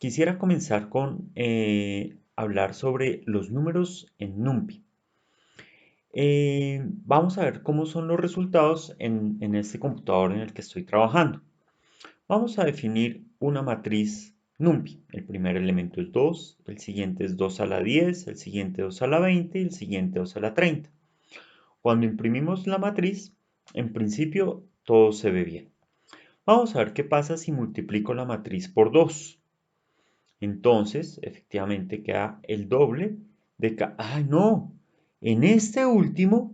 Quisiera comenzar con hablar sobre los números en NumPy. Vamos a ver cómo son los resultados en este computador en el que estoy trabajando. Vamos a definir una matriz NumPy. El primer elemento es 2, el siguiente es 2 a la 10, el siguiente 2 a la 20 y el siguiente 2 a la 30. Cuando imprimimos la matriz, en principio todo se ve bien. Vamos a ver qué pasa si multiplico la matriz por 2. Entonces, efectivamente queda el doble de cada... ¡Ay, no! En este último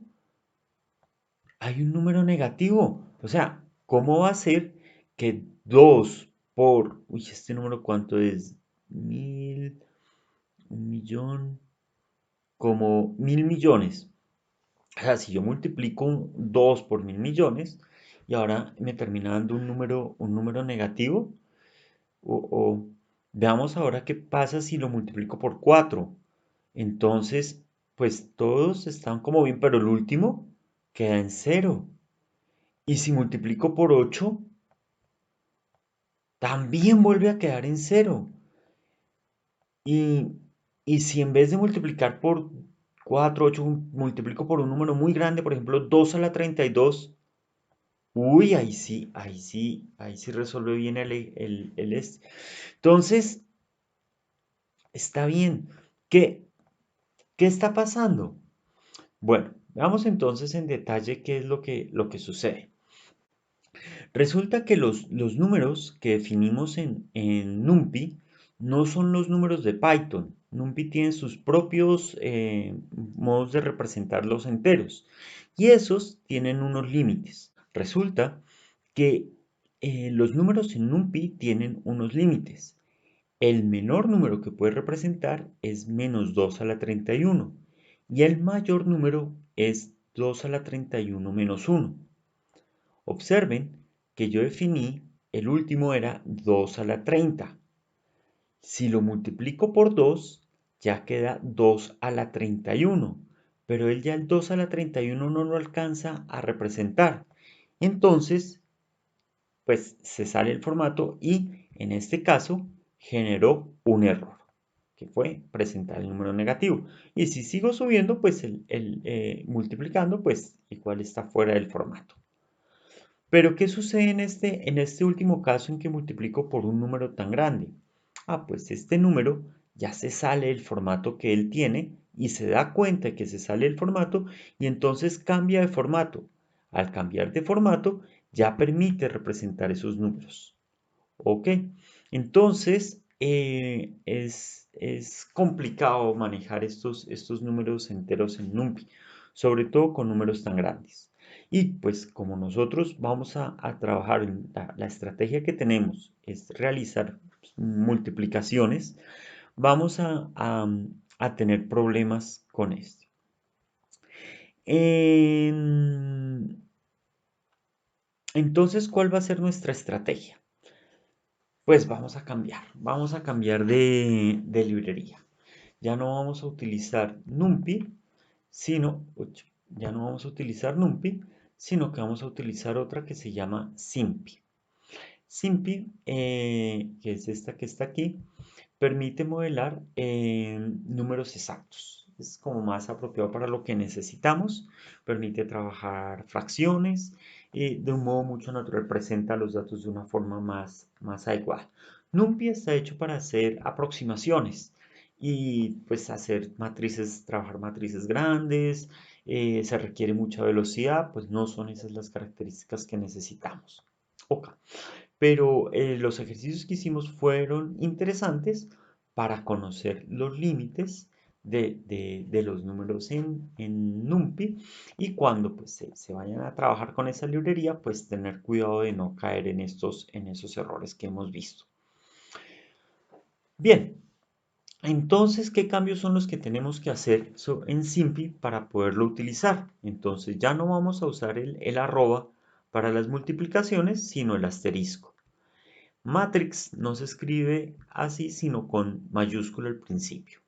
hay un número negativo. O sea, ¿cómo va a ser que 2 por... Uy, ¿este número cuánto es? 1000, 1.000.000, como 1.000.000.000. O sea, si yo multiplico 2 por 1.000.000.000 y ahora me termina dando un número negativo, o veamos ahora qué pasa si lo multiplico por 4. Entonces, pues todos están como bien, pero el último queda en cero. Y si multiplico por 8, también vuelve a quedar en cero. Y, y si en vez de multiplicar por 4, 8, multiplico por un número muy grande, por ejemplo, 2 a la 32, uy, ahí sí resuelve bien el este. Entonces, está bien. ¿Qué está pasando? Bueno, veamos entonces en detalle qué es lo que sucede. Resulta que los números que definimos en NumPy no son los números de Python. NumPy tiene sus propios modos de representar los enteros y esos tienen unos límites. Resulta que los números en NumPy tienen unos límites. El menor número que puede representar es menos 2 a la 31 y el mayor número es 2 a la 31 menos 1. Observen que yo definí, el último era 2 a la 30. Si lo multiplico por 2, ya queda 2 a la 31, pero él ya el 2 a la 31 no lo alcanza a representar. Entonces, pues se sale el formato y en este caso generó un error, que fue presentar el número negativo. Y si sigo subiendo, pues multiplicando, pues igual está fuera del formato. Pero ¿qué sucede en este último caso en que multiplico por un número tan grande? Pues este número ya se sale del formato que él tiene y se da cuenta que se sale del formato y entonces cambia de formato. Al cambiar de formato ya permite representar esos números. ¿Ok? Entonces es complicado manejar estos números enteros en NumPy, sobre todo con números tan grandes. Y pues como nosotros vamos a trabajar, la estrategia que tenemos es realizar multiplicaciones, vamos a tener problemas con esto. Entonces, ¿cuál va a ser nuestra estrategia? Pues vamos a cambiar de librería. Ya no vamos a utilizar NumPy, ya no vamos a utilizar NumPy, sino que vamos a utilizar otra que se llama SymPy. SymPy, que es esta que está aquí, permite modelar números exactos. Es como más apropiado para lo que necesitamos. Permite trabajar fracciones y de un modo mucho natural presenta los datos de una forma más adecuada. NumPy está hecho para hacer aproximaciones y pues trabajar matrices grandes. Se requiere mucha velocidad, pues no son esas las características que necesitamos. Ok. Pero los ejercicios que hicimos fueron interesantes para conocer los límites de los números en NumPy y cuando pues, se vayan a trabajar con esa librería, pues tener cuidado de no caer en esos errores que hemos visto. Bien, entonces, ¿qué cambios son los que tenemos que hacer en SymPy para poderlo utilizar? Entonces, ya no vamos a usar el arroba para las multiplicaciones, sino el asterisco. Matrix no se escribe así, sino con mayúscula al principio.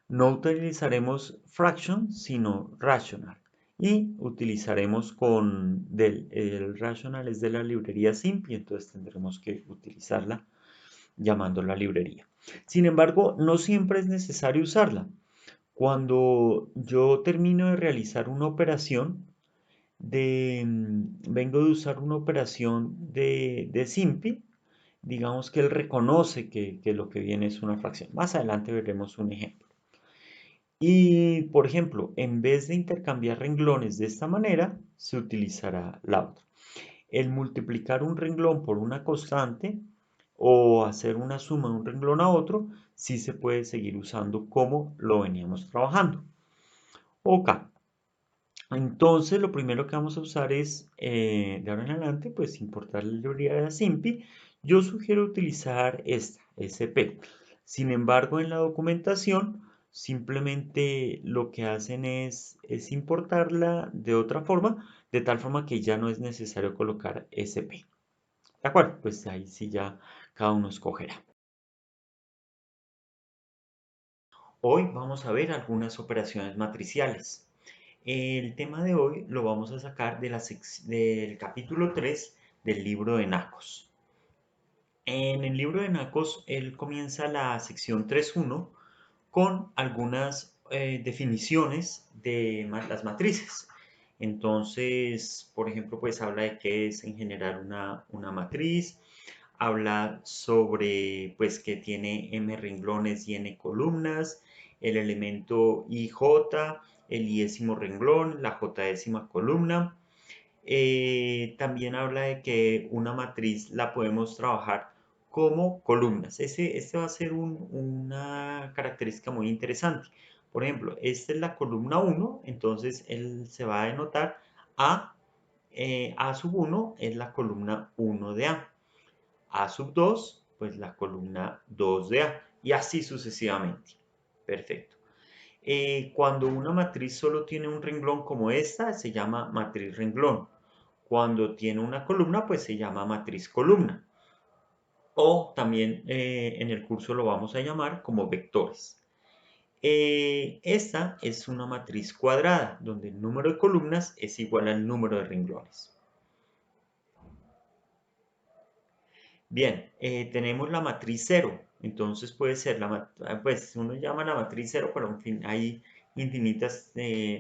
No utilizaremos fraction, sino rational. Y utilizaremos el rational es de la librería SymPy, entonces tendremos que utilizarla llamando a la librería. Sin embargo, no siempre es necesario usarla. Cuando yo termino de realizar una operación, vengo de usar una operación de SIMPI, digamos que él reconoce que lo que viene es una fracción. Más adelante veremos un ejemplo. Y, por ejemplo, en vez de intercambiar renglones de esta manera, se utilizará la otra. El multiplicar un renglón por una constante o hacer una suma de un renglón a otro, sí se puede seguir usando como lo veníamos trabajando. Ok, entonces lo primero que vamos a usar es, de ahora en adelante, pues importar la librería de SIMPI. Yo sugiero utilizar esta, SP. Sin embargo, en la documentación, simplemente lo que hacen es importarla de otra forma, de tal forma que ya no es necesario colocar SP. ¿De acuerdo? Pues ahí sí ya cada uno escogerá. Hoy vamos a ver algunas operaciones matriciales. El tema de hoy lo vamos a sacar del capítulo 3 del libro de Nacos. En el libro de Nacos, él comienza la sección 3.1 con algunas definiciones de las matrices. Entonces, por ejemplo, pues habla de qué es en general una matriz, habla sobre pues que tiene m renglones y n columnas, el elemento IJ, el iésimo renglón, la j-ésima columna. También habla de que una matriz la podemos trabajar como columnas. Este va a ser una característica muy interesante. Por ejemplo, esta es la columna 1, entonces él se va a denotar A sub 1 es la columna 1 de A sub 2, pues la columna 2 de A, y así sucesivamente. Perfecto. Cuando una matriz solo tiene un renglón como esta, se llama matriz renglón. Cuando tiene una columna, pues se llama matriz columna. O también en el curso lo vamos a llamar como vectores. Esta es una matriz cuadrada, donde el número de columnas es igual al número de renglones. Bien, tenemos la matriz 0. Entonces puede ser pues uno llama la matriz 0, pero en fin, hay infinitas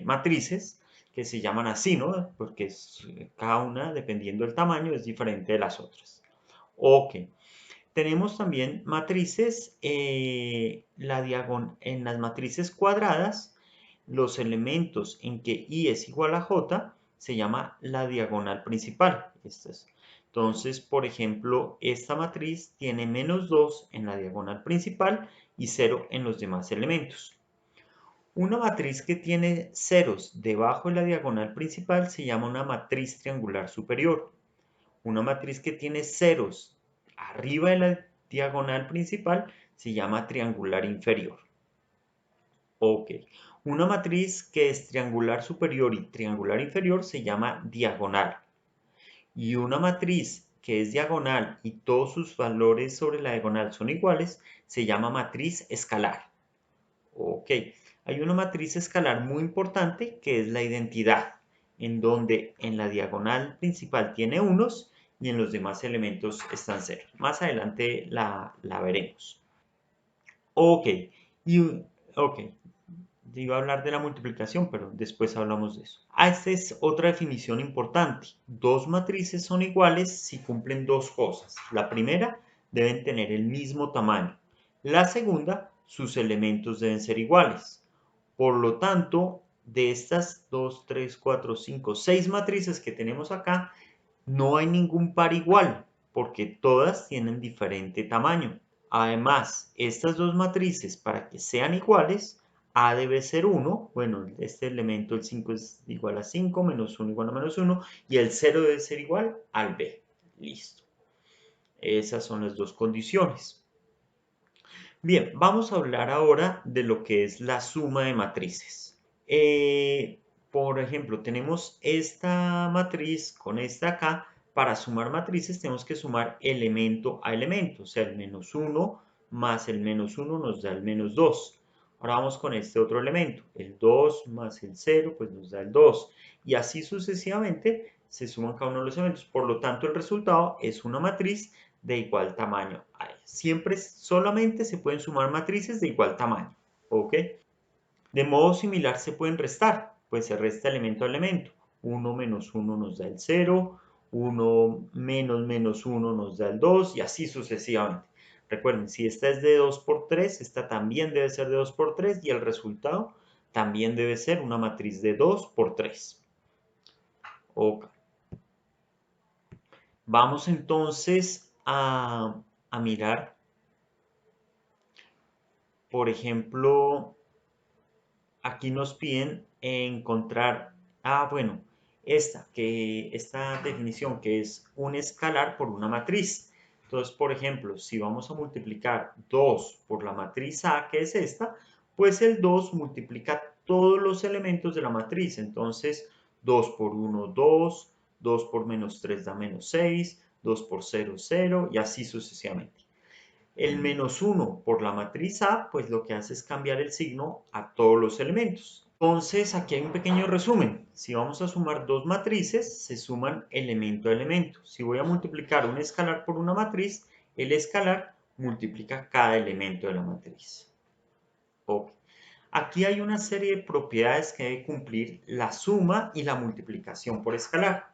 matrices que se llaman así, ¿no? Porque cada una, dependiendo del tamaño, es diferente de las otras. Ok. Tenemos también matrices, en las matrices cuadradas, los elementos en que I es igual a J se llama la diagonal principal. Entonces, por ejemplo, esta matriz tiene -2 en la diagonal principal y 0 en los demás elementos. Una matriz que tiene ceros debajo de la diagonal principal se llama una matriz triangular superior. Una matriz que tiene ceros arriba de la diagonal principal se llama triangular inferior. Ok. Una matriz que es triangular superior y triangular inferior se llama diagonal. Y una matriz que es diagonal y todos sus valores sobre la diagonal son iguales se llama matriz escalar. Ok. Hay una matriz escalar muy importante que es la identidad, en donde en la diagonal principal tiene unos y en los demás elementos están cero. Más adelante la veremos. Ok, ok, iba a hablar de la multiplicación, pero después hablamos de eso. Esta es otra definición importante. Dos matrices son iguales si cumplen dos cosas. La primera, deben tener el mismo tamaño. La segunda, sus elementos deben ser iguales. Por lo tanto, de estas 2, 3, 4, 5, 6 matrices que tenemos acá, no hay ningún par igual, porque todas tienen diferente tamaño. Además, estas dos matrices, para que sean iguales, A debe ser 1, bueno, este elemento, el 5 es igual a 5, menos 1 igual a menos 1, y el 0 debe ser igual al B. Listo. Esas son las dos condiciones. Bien, vamos a hablar ahora de lo que es la suma de matrices. Por ejemplo, tenemos esta matriz con esta acá. Para sumar matrices tenemos que sumar elemento a elemento. O sea, el -1 más el -1 nos da el -2. Ahora vamos con este otro elemento. El 2 más el 0 pues nos da el 2. Y así sucesivamente se suman cada uno de los elementos. Por lo tanto, el resultado es una matriz de igual tamaño a ella. Siempre solamente se pueden sumar matrices de igual tamaño, ¿ok? De modo similar se pueden restar, pues se resta elemento a elemento. 1 menos 1 nos da el 0, 1 menos menos 1 nos da el 2 y así sucesivamente. Recuerden, si esta es de 2 por 3, esta también debe ser de 2 por 3 y el resultado también debe ser una matriz de 2 por 3. Ok. Vamos entonces a mirar, por ejemplo, aquí nos piden encontrar, bueno, esta definición que es un escalar por una matriz. Entonces, por ejemplo, si vamos a multiplicar 2 por la matriz A, que es esta, pues el 2 multiplica todos los elementos de la matriz. Entonces, 2 por 1, 2, 2 por menos 3 da menos 6, 2 por 0, 0 y así sucesivamente. El menos 1 por la matriz A, pues lo que hace es cambiar el signo a todos los elementos. Entonces, aquí hay un pequeño resumen. Si vamos a sumar dos matrices, se suman elemento a elemento. Si voy a multiplicar un escalar por una matriz, el escalar multiplica cada elemento de la matriz. Ok. Aquí hay una serie de propiedades que debe cumplir la suma y la multiplicación por escalar.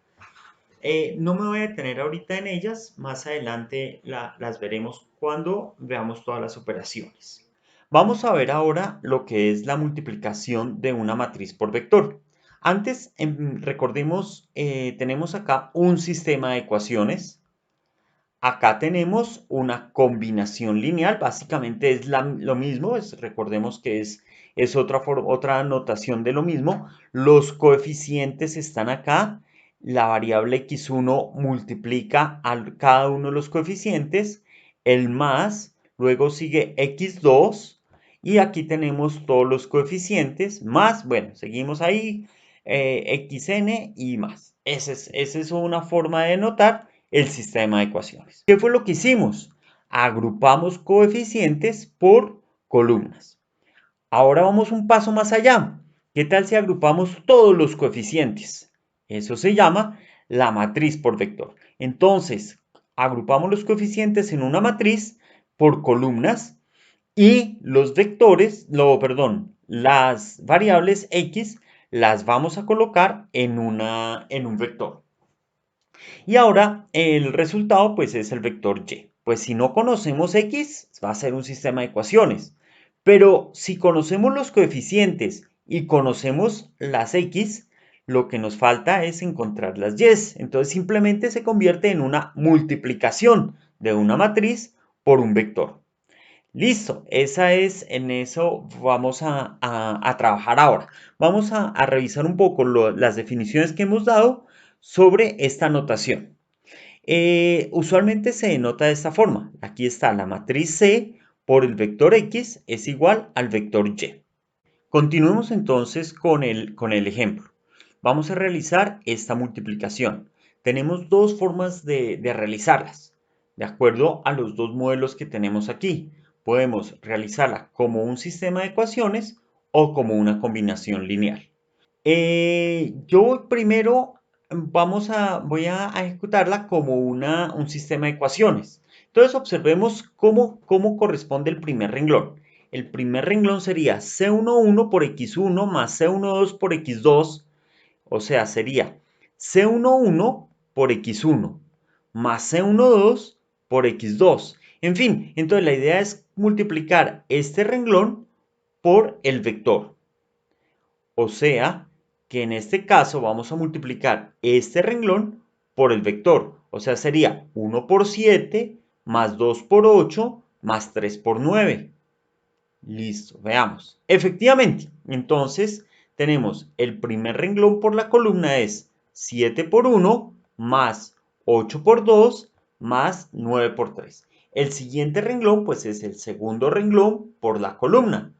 No me voy a detener ahorita en ellas, más adelante las veremos cuando veamos todas las operaciones. Vamos a ver ahora lo que es la multiplicación de una matriz por vector. Antes, recordemos, tenemos acá un sistema de ecuaciones. Acá tenemos una combinación lineal, básicamente es lo mismo, recordemos que es otra notación de lo mismo. Los coeficientes están acá, la variable x1 multiplica a cada uno de los coeficientes, el más, luego sigue x2 y aquí tenemos todos los coeficientes, más, bueno, seguimos ahí, xn y más. Esa es una forma de notar el sistema de ecuaciones. ¿Qué fue lo que hicimos? Agrupamos coeficientes por columnas. Ahora vamos un paso más allá. ¿Qué tal si agrupamos todos los coeficientes? Eso se llama la matriz por vector. Entonces, agrupamos los coeficientes en una matriz por columnas y los vectores, las variables x las vamos a colocar en un vector. Y ahora el resultado pues es el vector y. Pues si no conocemos x, va a ser un sistema de ecuaciones. Pero si conocemos los coeficientes y conocemos las x, lo que nos falta es encontrar las y. Entonces simplemente se convierte en una multiplicación de una matriz por un vector. Listo, en eso vamos a trabajar ahora. Vamos a revisar un poco las definiciones que hemos dado sobre esta notación. Usualmente se denota de esta forma. Aquí está la matriz C por el vector X es igual al vector Y. Continuemos entonces con el ejemplo. Vamos a realizar esta multiplicación. Tenemos dos formas de realizarlas, de acuerdo a los dos modelos que tenemos aquí. Podemos realizarla como un sistema de ecuaciones o como una combinación lineal. Yo primero voy a ejecutarla como un sistema de ecuaciones. Entonces observemos cómo corresponde el primer renglón. El primer renglón sería C11 por X1 más C12 por X2, o sea, sería C11 por X1 más C12 por X2. En fin, entonces la idea es multiplicar este renglón por el vector. O sea, que en este caso vamos a multiplicar este renglón por el vector. O sea, sería 1 por 7 más 2 por 8 más 3 por 9. Listo, veamos. Efectivamente, entonces tenemos el primer renglón por la columna es 7 por 1 más 8 por 2 más 9 por 3. El siguiente renglón pues es el segundo renglón por la columna.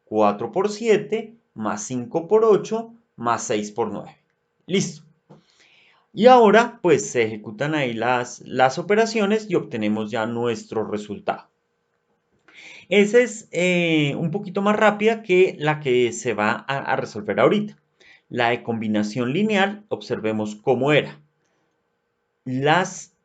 4 por 7 más 5 por 8 más 6 por 9. Listo. Y ahora pues se ejecutan ahí las operaciones y obtenemos ya nuestro resultado. Esa es un poquito más rápida que la que se va a resolver ahorita. La de combinación lineal, observemos cómo era. Las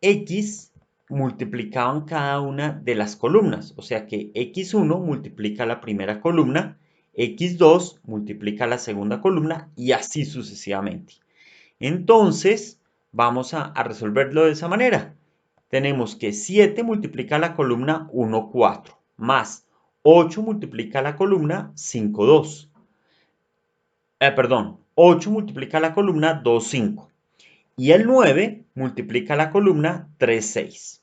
x multiplicaban cada una de las columnas. O sea que x1 multiplica la primera columna, x2 multiplica la segunda columna y así sucesivamente. Entonces, vamos a resolverlo de esa manera. Tenemos que 7 multiplica la columna 1, 4, más 8 multiplica la columna 5, 2. Perdón, 8 multiplica la columna 2, 5. Y el 9 multiplica la columna 3, 6.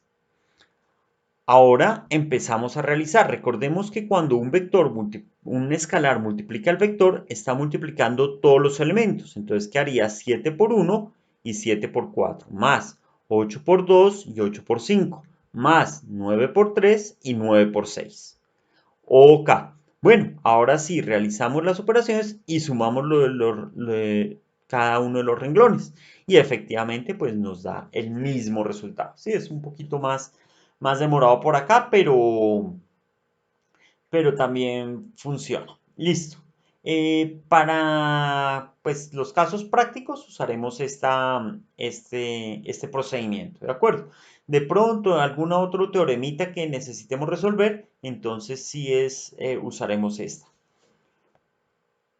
Ahora empezamos a realizar. Recordemos que cuando un escalar multiplica el vector, está multiplicando todos los elementos. Entonces quedaría 7 por 1 y 7 por 4, más 8 por 2 y 8 por 5, más 9 por 3 y 9 por 6. Ok. Bueno, ahora sí, realizamos las operaciones y sumamos cada uno de los renglones. Y efectivamente, pues nos da el mismo resultado. Sí, es un poquito más demorado por acá, pero también funciona. Listo. Para pues, los casos prácticos usaremos este procedimiento, ¿de acuerdo? De pronto, algún otro teoremita que necesitemos resolver, entonces sí usaremos esta.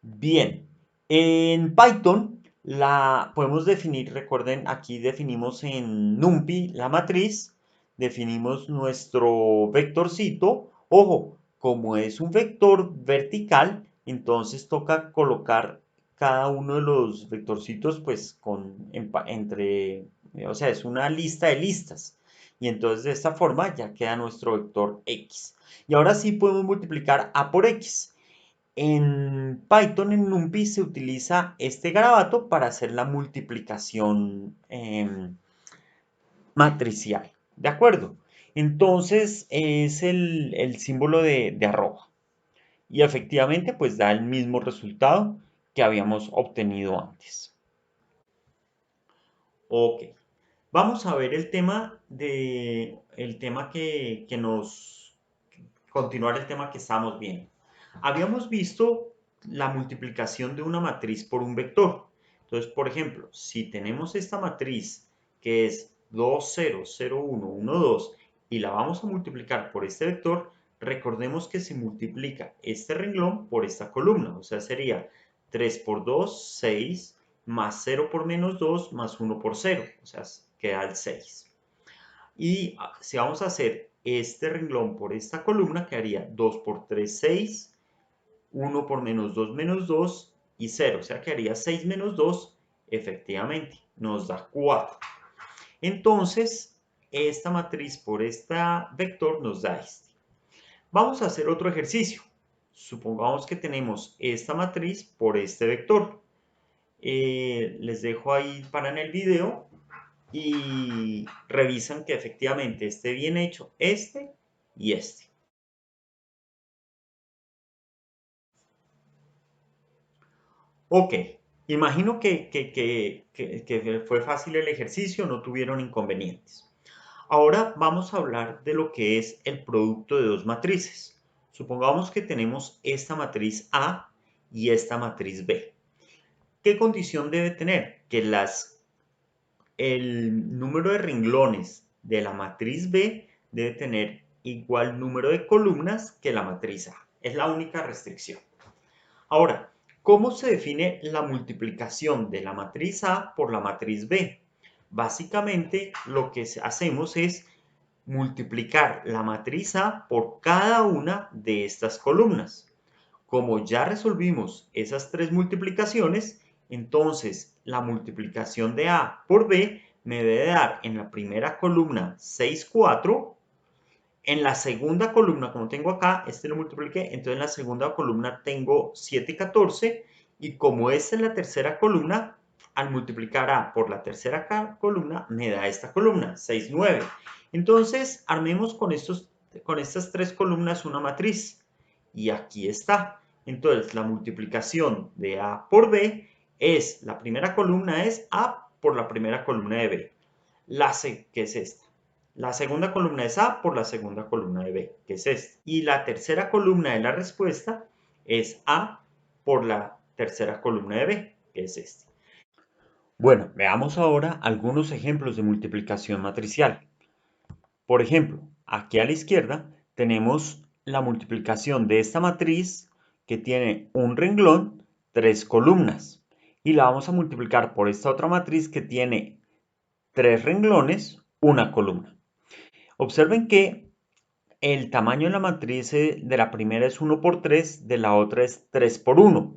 Bien, en Python podemos definir, recuerden, aquí definimos en NumPy la matriz, definimos nuestro vectorcito. Ojo, como es un vector vertical, entonces toca colocar cada uno de los vectorcitos pues o sea, es una lista de listas. Y entonces de esta forma ya queda nuestro vector X. Y ahora sí podemos multiplicar A por X. En Python, en NumPy, se utiliza este garabato para hacer la multiplicación matricial. ¿De acuerdo? Entonces es el símbolo de arroba. Y efectivamente, pues da el mismo resultado que habíamos obtenido antes. Ok. Vamos a ver el tema que nos continuar el tema que estamos viendo. Habíamos visto la multiplicación de una matriz por un vector. Entonces, por ejemplo, si tenemos esta matriz que es 2, 0, 0, 1, 1, 2 y la vamos a multiplicar por este vector, recordemos que se multiplica este renglón por esta columna. O sea, sería 3 por 2, 6, más 0 por menos 2, más 1 por 0. O sea, queda el 6. Y si vamos a hacer este renglón por esta columna, quedaría 2 por 3, 6, 1 por menos 2 y 0. O sea, quedaría 6 menos 2, efectivamente, nos da 4. Entonces, esta matriz por esta vector nos da este. Vamos a hacer otro ejercicio. Supongamos que tenemos esta matriz por este vector. Les dejo ahí para en el video y revisan que efectivamente esté bien hecho este y este. Ok, imagino que fue fácil el ejercicio, no tuvieron inconvenientes. Ahora vamos a hablar de lo que es el producto de dos matrices. Supongamos que tenemos esta matriz A y esta matriz B. ¿Qué condición debe tener? Que el número de renglones de la matriz B debe tener igual número de columnas que la matriz A. Es la única restricción. Ahora, ¿cómo se define la multiplicación de la matriz A por la matriz B? Básicamente, lo que hacemos es multiplicar la matriz A por cada una de estas columnas. Como ya resolvimos esas tres multiplicaciones, entonces la multiplicación de A por B me debe dar en la primera columna 6, 4. En la segunda columna, como tengo acá, este lo multipliqué, entonces en la segunda columna tengo 7, 14. Y como esta es la tercera columna, al multiplicar A por la tercera columna, me da esta columna, 6, 9. Entonces, armemos con estas tres columnas una matriz. Y aquí está. Entonces, la multiplicación de A por B es, la primera columna es A por la primera columna de B, que es esta. La segunda columna es A por la segunda columna de B, que es esta. Y la tercera columna de la respuesta es A por la tercera columna de B, que es esta. Bueno, veamos ahora algunos ejemplos de multiplicación matricial. Por ejemplo, aquí a la izquierda tenemos la multiplicación de esta matriz que tiene un renglón, 3 columnas. Y la vamos a multiplicar por esta otra matriz que tiene 3 renglones, una columna. Observen que el tamaño de la matriz de la primera es 1 por 3, de la otra es 3 por 1.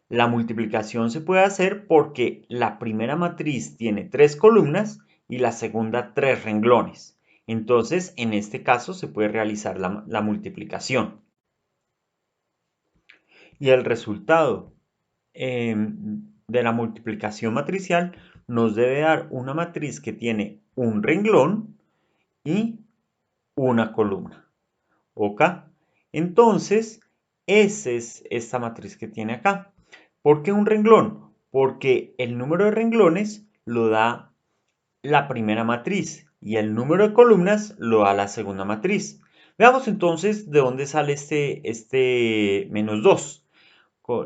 La multiplicación se puede hacer porque la primera matriz tiene 3 columnas y la segunda 3 renglones. Entonces, en este caso se puede realizar la multiplicación. Y el resultado de la multiplicación matricial nos debe dar una matriz que tiene un renglón y una columna. ¿Ok? Entonces, esa es esta matriz que tiene acá. ¿Por qué un renglón? Porque el número de renglones lo da la primera matriz y el número de columnas lo da la segunda matriz. Veamos entonces de dónde sale este menos 2.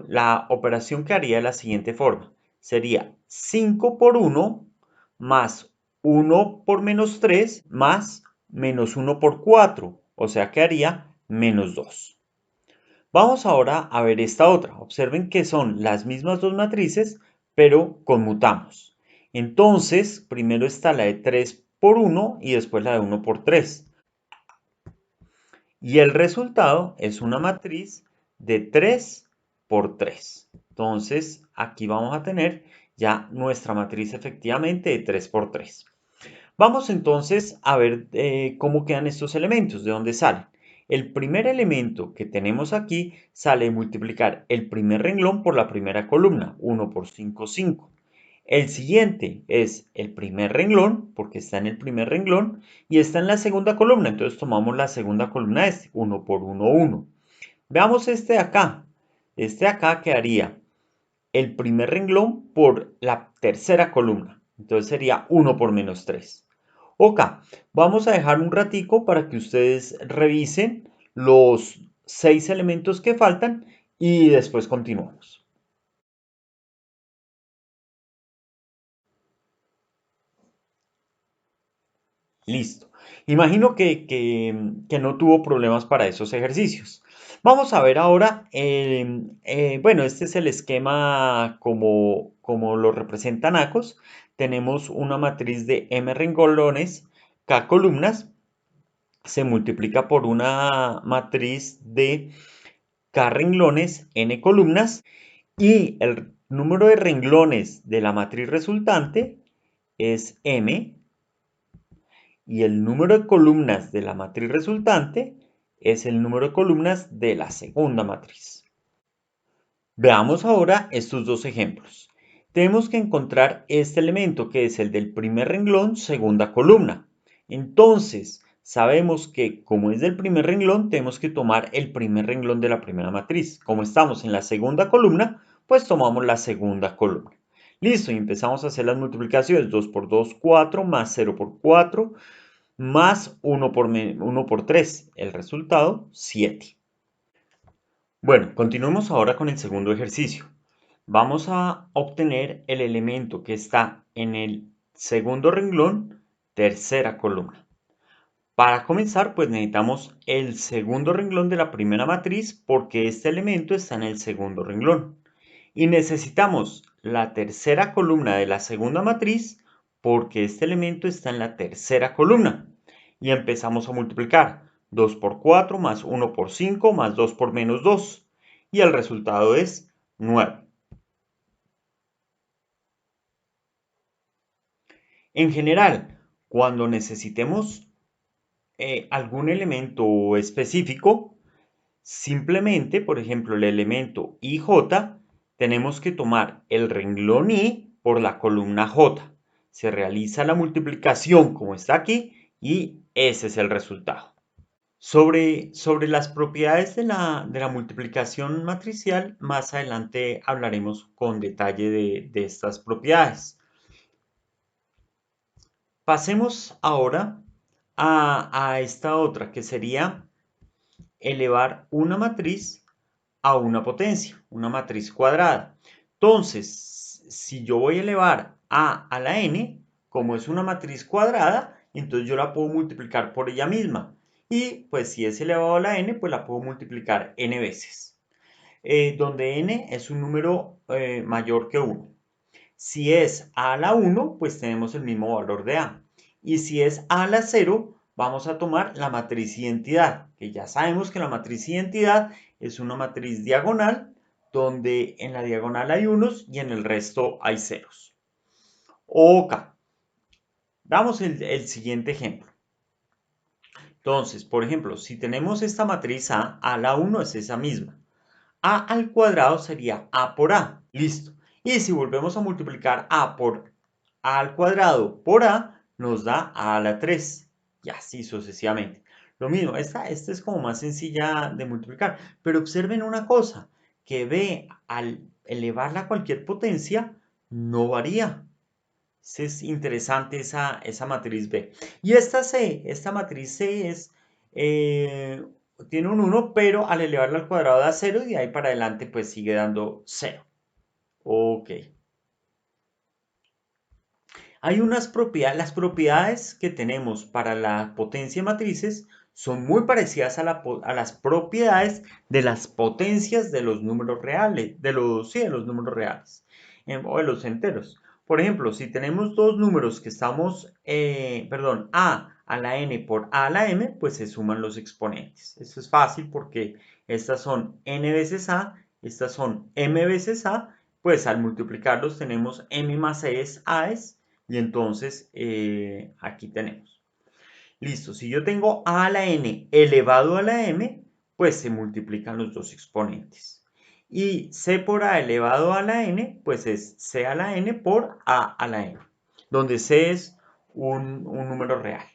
La operación que haría de la siguiente forma. Sería 5 por 1 más 1 por menos 3 más menos 1 por 4. O sea que haría menos 2. Vamos ahora a ver esta otra. Observen que son las mismas dos matrices, pero conmutamos. Entonces, primero está la de 3 por 1 y después la de 1 por 3. Y el resultado es una matriz de 3 por 3. Entonces, aquí vamos a tener ya nuestra matriz efectivamente de 3 por 3. Vamos entonces a ver cómo quedan estos elementos, de dónde salen. El primer elemento que tenemos aquí sale de multiplicar el primer renglón por la primera columna, 1 por 5, 5. El siguiente es el primer renglón, porque está en el primer renglón, y está en la segunda columna. Entonces tomamos la segunda columna, 1 por 1, 1. Veamos este de acá. Este de acá quedaría el primer renglón por la tercera columna. Entonces sería 1 por menos 3. Ok, vamos a dejar un ratico para que ustedes revisen los 6 elementos que faltan y después continuamos. Listo. Imagino que no tuvo problemas para esos ejercicios. Vamos a ver ahora, bueno, este es el esquema como lo representan ACOS. Tenemos una matriz de M renglones, K columnas, se multiplica por una matriz de K renglones, N columnas, y el número de renglones de la matriz resultante es M, y el número de columnas de la matriz resultante es el número de columnas de la segunda matriz. Veamos ahora estos dos ejemplos. Tenemos que encontrar este elemento que es el del primer renglón, segunda columna. Entonces, sabemos que como es del primer renglón, tenemos que tomar el primer renglón de la primera matriz. Como estamos en la segunda columna, pues tomamos la segunda columna. Listo, y empezamos a hacer las multiplicaciones. 2 por 2, 4, más 0 por 4, más 1 por 3. El resultado, 7. Bueno, continuemos ahora con el segundo ejercicio. Vamos a obtener el elemento que está en el segundo renglón, tercera columna. Para comenzar, pues necesitamos el segundo renglón de la primera matriz porque este elemento está en el segundo renglón. Y necesitamos la tercera columna de la segunda matriz porque este elemento está en la tercera columna. Y empezamos a multiplicar. 2 por 4 más 1 por 5 más 2 por menos 2. Y el resultado es 9. En general, cuando necesitemos algún elemento específico, simplemente, por ejemplo, el elemento IJ, tenemos que tomar el renglón I por la columna J. Se realiza la multiplicación como está aquí y ese es el resultado. Sobre las propiedades de la multiplicación matricial, más adelante hablaremos con detalle de estas propiedades. Pasemos ahora a esta otra, que sería elevar una matriz a una potencia, una matriz cuadrada. Entonces, si yo voy a elevar a la n, como es una matriz cuadrada, entonces yo la puedo multiplicar por ella misma. Y pues si es elevado a la n, pues la puedo multiplicar n veces. Donde n es un número mayor que 1. Si es a la 1, pues tenemos el mismo valor de a. Y si es a la 0, vamos a tomar la matriz identidad, que ya sabemos que la matriz identidad es una matriz diagonal, donde en la diagonal hay unos y en el resto hay ceros. Ok, damos el siguiente ejemplo. Entonces, por ejemplo, si tenemos esta matriz a la 1 es esa misma. A al cuadrado sería a por a. Listo. Y si volvemos a multiplicar a por a al cuadrado por a, nos da a la 3. Y así sucesivamente. Lo mismo, esta es como más sencilla de multiplicar. Pero observen una cosa, que b al elevarla a cualquier potencia no varía. Es interesante esa matriz B. Y esta matriz C eh, tiene un 1, pero al elevarla al cuadrado da 0 y de ahí para adelante pues sigue dando 0. Ok. Hay unas propiedades, las propiedades que tenemos para la potencia de matrices son muy parecidas a las propiedades de las potencias de los números reales, de los números reales, o de los enteros. Por ejemplo, si tenemos dos números que estamos, perdón, a la n por a la m, pues se suman los exponentes. Eso es fácil porque estas son n veces a, estas son m veces a, pues al multiplicarlos tenemos m más e es a es, y entonces aquí tenemos. Listo, si yo tengo a la n elevado a la m, pues se multiplican los dos exponentes. Y c por a elevado a la n, pues es c a la n por a la n, donde c es un número real.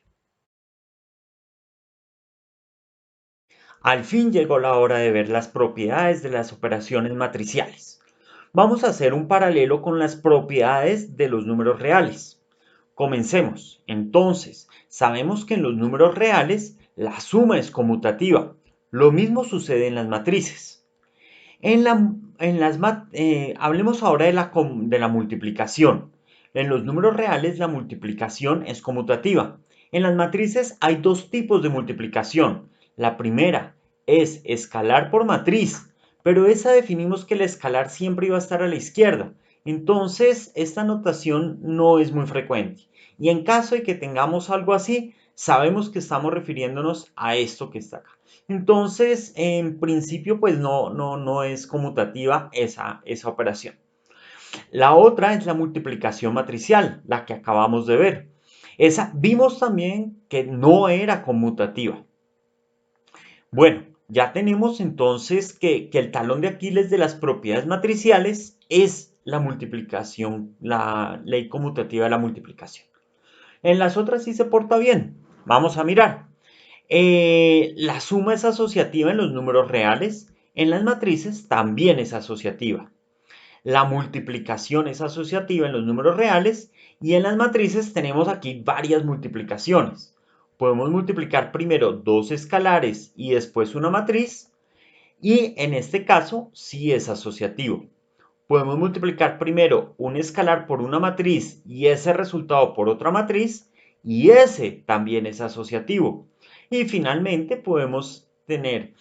Al fin llegó la hora de ver las propiedades de las operaciones matriciales. Vamos a hacer un paralelo con las propiedades de los números reales. Comencemos. Entonces, sabemos que en los números reales la suma es conmutativa. Lo mismo sucede en las matrices. Hablemos ahora de la multiplicación. En los números reales la multiplicación es conmutativa. En las matrices hay dos tipos de multiplicación. La primera es escalar por matriz, pero esa definimos que el escalar siempre iba a estar a la izquierda. Entonces, esta notación no es muy frecuente. Y en caso de que tengamos algo así, sabemos que estamos refiriéndonos a esto que está acá. Entonces, en principio, pues no es conmutativa esa operación. La otra es la multiplicación matricial, la que acabamos de ver. Esa vimos también que no era conmutativa. Bueno, ya tenemos entonces que el talón de Aquiles de las propiedades matriciales es la multiplicación, la ley conmutativa de la multiplicación. En las otras sí se porta bien. Vamos a mirar. La suma es asociativa en los números reales. En las matrices también es asociativa. La multiplicación es asociativa en los números reales y en las matrices tenemos aquí varias multiplicaciones. Podemos multiplicar primero dos escalares y después una matriz, y en este caso sí es asociativo. Podemos multiplicar primero un escalar por una matriz y ese resultado por otra matriz, y ese también es asociativo. Y finalmente podemos tener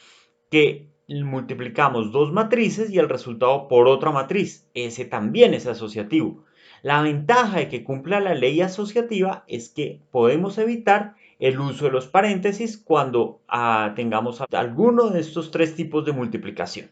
que multiplicamos dos matrices y el resultado por otra matriz. Ese también es asociativo. La ventaja de que cumpla la ley asociativa es que podemos evitar el uso de los paréntesis cuando tengamos alguno de estos tres tipos de multiplicación.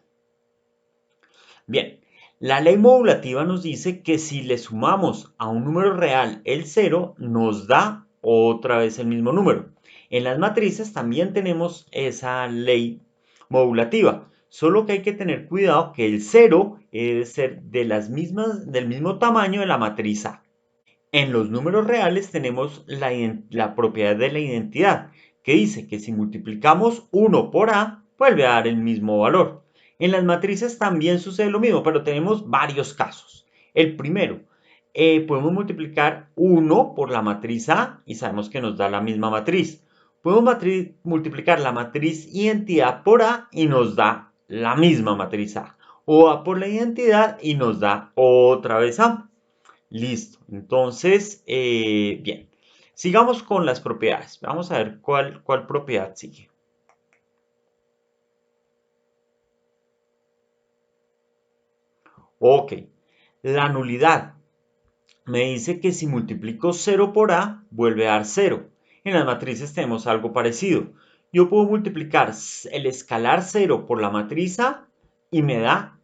Bien, la ley modulativa nos dice que si le sumamos a un número real el 0, nos da otra vez el mismo número. En las matrices también tenemos esa ley modulativa, solo que hay que tener cuidado que el 0 debe ser del mismo tamaño de la matriz A. En los números reales tenemos la propiedad de la identidad, que dice que si multiplicamos 1 por A, vuelve a dar el mismo valor. En las matrices también sucede lo mismo, pero tenemos varios casos. El primero, podemos multiplicar 1 por la matriz A y sabemos que nos da la misma matriz. Podemos multiplicar la matriz identidad por A y nos da la misma matriz A. O A por la identidad y nos da otra vez A. Listo. Entonces, bien. Sigamos con las propiedades. Vamos a ver cuál propiedad sigue. Ok, la nulidad me dice que si multiplico 0 por A, vuelve a dar 0. En las matrices tenemos algo parecido. Yo puedo multiplicar el escalar 0 por la matriz A y me da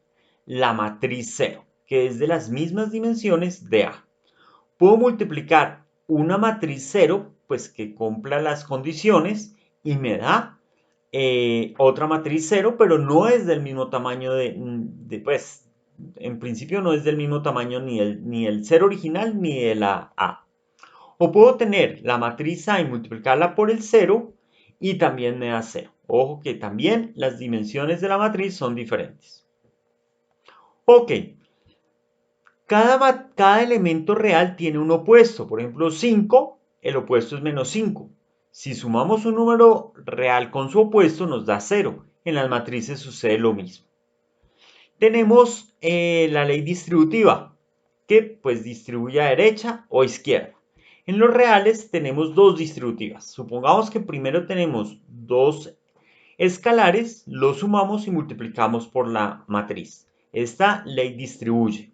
la matriz 0, que es de las mismas dimensiones de A. Puedo multiplicar una matriz 0, pues que cumpla las condiciones y me da otra matriz 0, pero no es del mismo tamaño pues, en principio no es del mismo tamaño ni el 0 original ni de la A. O puedo tener la matriz A y multiplicarla por el 0 y también me da 0. Ojo que también las dimensiones de la matriz son diferentes. Ok, cada elemento real tiene un opuesto. Por ejemplo, 5, el opuesto es menos 5. Si sumamos un número real con su opuesto, nos da 0. En las matrices sucede lo mismo. Tenemos la ley distributiva, que pues distribuye a derecha o izquierda. En los reales tenemos dos distributivas. Supongamos que primero tenemos dos escalares, los sumamos y multiplicamos por la matriz. Esta ley distribuye.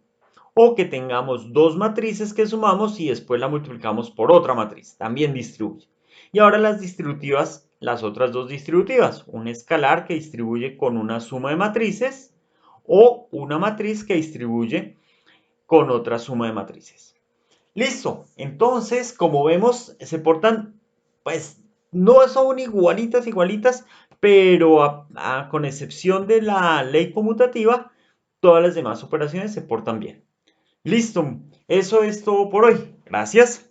O que tengamos dos matrices que sumamos y después la multiplicamos por otra matriz. También distribuye. Y ahora las distributivas, las otras dos distributivas. Un escalar que distribuye con una suma de matrices o una matriz que distribuye con otra suma de matrices. Listo. Entonces, como vemos, se portan, pues, no son igualitas, pero con excepción de la ley conmutativa, todas las demás operaciones se portan bien. Listo, eso es todo por hoy. Gracias.